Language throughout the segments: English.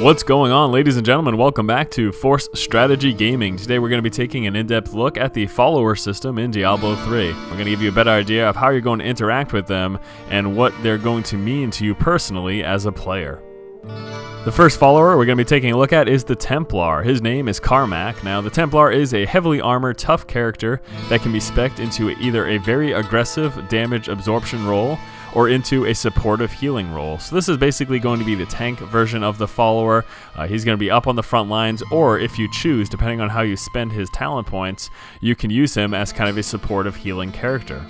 What's going on, ladies and gentlemen? Welcome back to Force Strategy Gaming. Today we're going to be taking an in-depth look at the follower system in Diablo 3. We're going to give you a better idea of how you're going to interact with them and what they're going to mean to you personally as a player. The first follower we're going to be taking a look at is the Templar. His name is Carmack. Now, the Templar is a heavily armored, tough character that can be spec'd into either a very aggressive damage absorption role or into a supportive healing role. So this is basically going to be the tank version of the follower. He's going to be up on the front lines, or if you choose, depending on how you spend his talent points, you can use him as kind of a supportive healing character.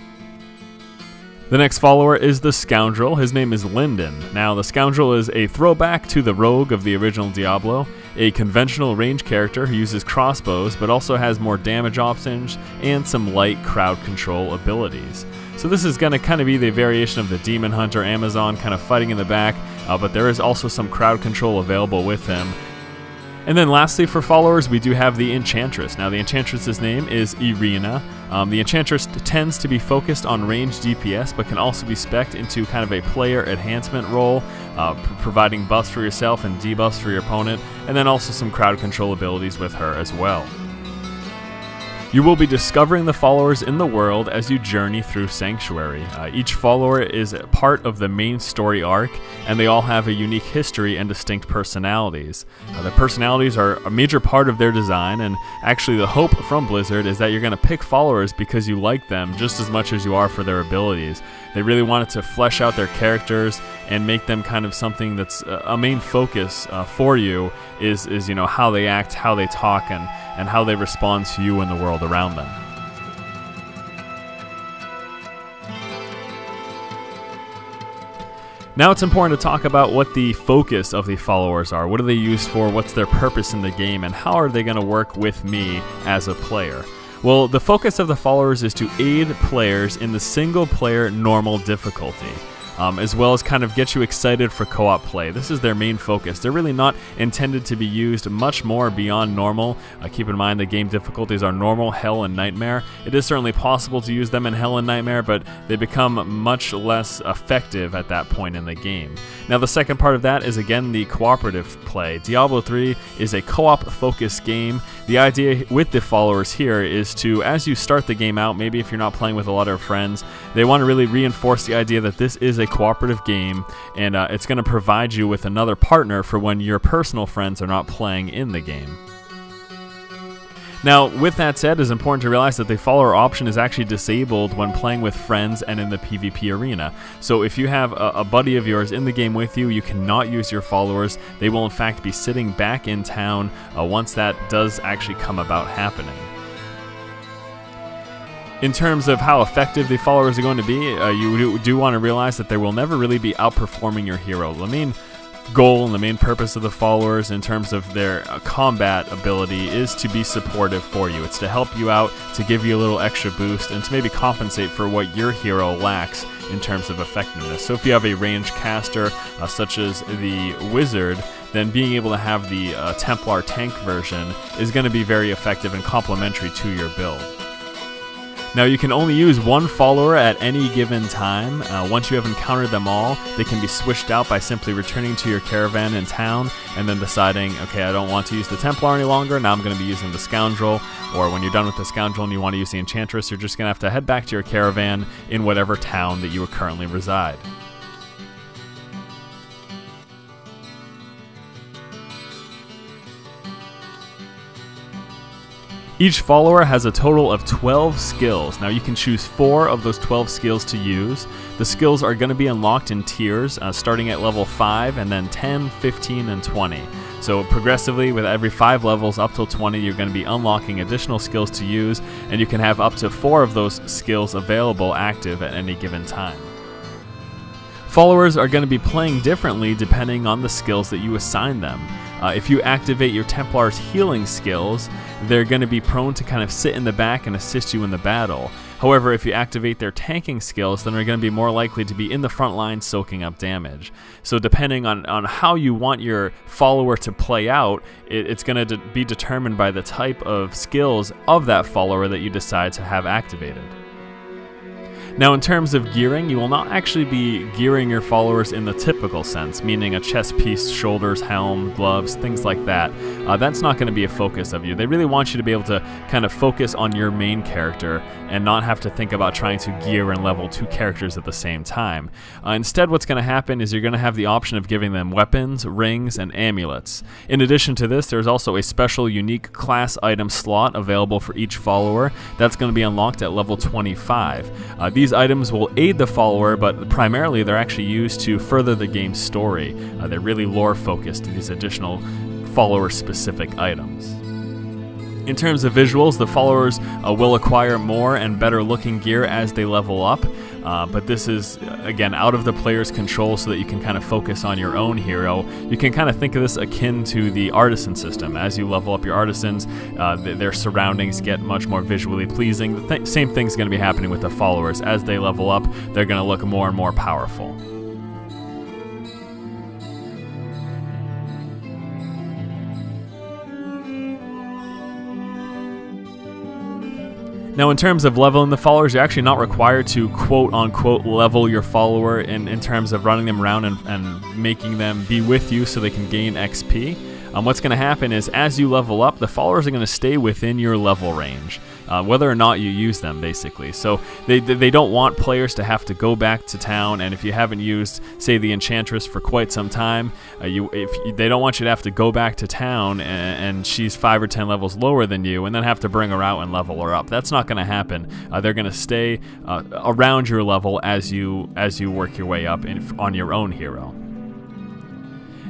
The next follower is the Scoundrel. His name is Lyndon. Now, the Scoundrel is a throwback to the Rogue of the original Diablo, a conventional range character who uses crossbows, but also has more damage options and some light crowd control abilities. So this is going to kind of be the variation of the Demon Hunter Amazon kind of fighting in the back, but there is also some crowd control available with him. And then lastly, for followers, we do have the Enchantress. Now, the Enchantress's name is Irina. The Enchantress tends to be focused on range DPS, but can also be spec'd into kind of a player enhancement role, providing buffs for yourself and debuffs for your opponent, and then also some crowd control abilities with her as well. You will be discovering the followers in the world as you journey through Sanctuary. Each follower is a part of the main story arc, and they all have a unique history and distinct personalities. The personalities are a major part of their design, and actually the hope from Blizzard is that you're going to pick followers because you like them just as much as you are for their abilities. They really wanted to flesh out their characters and make them kind of something that's a main focus for you is you know, how they act, how they talk, and how they respond to you and the world around them. Now it's important to talk about what the focus of the followers are. What are they used for? What's their purpose in the game? And how are they going to work with me as a player? Well, the focus of the followers is to aid players in the single-player normal difficulty, as well as kind of get you excited for co-op play. This is their main focus. They're really not intended to be used much more beyond normal. Keep in mind the game difficulties are normal, hell, and nightmare. It is certainly possible to use them in hell and nightmare, but they become much less effective at that point in the game. Now, the second part of that is, again, the cooperative play. Diablo 3 is a co-op focused game. The idea with the followers here is to, as you start the game out, maybe if you're not playing with a lot of friends, they want to really reinforce the idea that this is a cooperative game, and it's going to provide you with another partner for when your personal friends are not playing in the game. Now, with that said, it's important to realize that the follower option is actually disabled when playing with friends and in the PvP arena. So if you have a buddy of yours in the game with you, you cannot use your followers. They will in fact be sitting back in town once that does actually come about happening. In terms of how effective the followers are going to be, you do want to realize that they will never really be outperforming your hero. The main goal and the main purpose of the followers in terms of their combat ability is to be supportive for you. It's to help you out, to give you a little extra boost, and to maybe compensate for what your hero lacks in terms of effectiveness. So if you have a ranged caster such as the Wizard, then being able to have the Templar tank version is going to be very effective and complementary to your build. Now, you can only use one follower at any given time. Once you have encountered them all, they can be switched out by simply returning to your caravan in town and then deciding, okay, I don't want to use the Templar any longer, now I'm going to be using the Scoundrel. Or when you're done with the Scoundrel and you want to use the Enchantress, you're just going to have to head back to your caravan in whatever town that you currently reside. Each follower has a total of 12 skills. Now, you can choose 4 of those 12 skills to use. The skills are going to be unlocked in tiers, starting at level 5 and then 10, 15, and 20. So progressively, with every 5 levels up till 20, you're going to be unlocking additional skills to use, and you can have up to 4 of those skills available active at any given time. Followers are going to be playing differently depending on the skills that you assign them. If you activate your Templar's healing skills, they're going to be prone to kind of sit in the back and assist you in the battle. However, if you activate their tanking skills, then they're going to be more likely to be in the front line soaking up damage. So depending on how you want your follower to play out, it's going to be determined by the type of skills of that follower that you decide to have activated. Now, in terms of gearing, you will not actually be gearing your followers in the typical sense, meaning a chest piece, shoulders, helm, gloves, things like that. That's not going to be a focus of you. They really want you to be able to kind of focus on your main character and not have to think about trying to gear and level two characters at the same time. Instead, what's going to happen is you're going to have the option of giving them weapons, rings, and amulets. In addition to this, there's also a special unique class item slot available for each follower that's going to be unlocked at level 25. These items will aid the follower, but primarily they're actually used to further the game's story. They're really lore focused, these additional follower specific items. In terms of visuals, the followers will acquire more and better looking gear as they level up, but this is, again, out of the player's control so that you can kind of focus on your own hero. You can kind of think of this akin to the artisan system. As you level up your artisans, their surroundings get much more visually pleasing. The same thing's going to be happening with the followers. As they level up, they're going to look more and more powerful. Now, in terms of leveling the followers, you're actually not required to quote-unquote level your follower in terms of running them around and making them be with you so they can gain XP. What's going to happen is as you level up, the followers are going to stay within your level range, whether or not you use them, basically. So they don't want players to have to go back to town, and if you haven't used, say, the Enchantress for quite some time, they don't want you to have to go back to town and she's 5 or 10 levels lower than you and then have to bring her out and level her up. That's not going to happen. They're going to stay around your level as you work your way up on your own hero.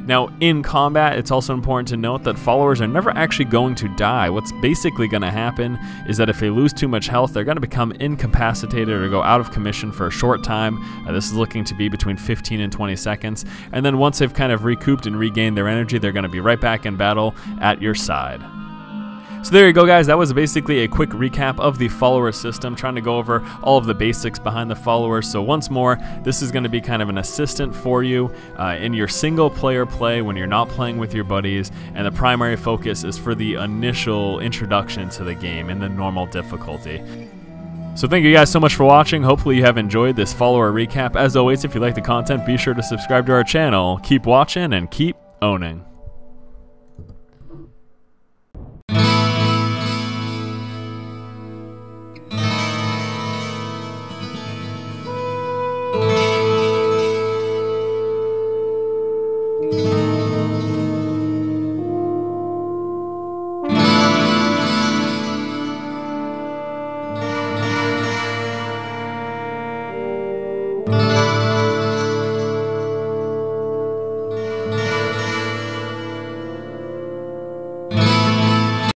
Now, in combat, it's also important to note that followers are never actually going to die. What's basically going to happen is that if they lose too much health, they're going to become incapacitated or go out of commission for a short time. This is looking to be between 15 and 20 seconds. And then once they've kind of recouped and regained their energy, they're going to be right back in battle at your side. So there you go, guys. That was basically a quick recap of the follower system, trying to go over all of the basics behind the followers. So once more, this is going to be kind of an assistant for you in your single player play when you're not playing with your buddies, and the primary focus is for the initial introduction to the game in the normal difficulty. So thank you guys so much for watching. Hopefully you have enjoyed this follower recap. As always, if you like the content, be sure to subscribe to our channel. Keep watching and keep owning.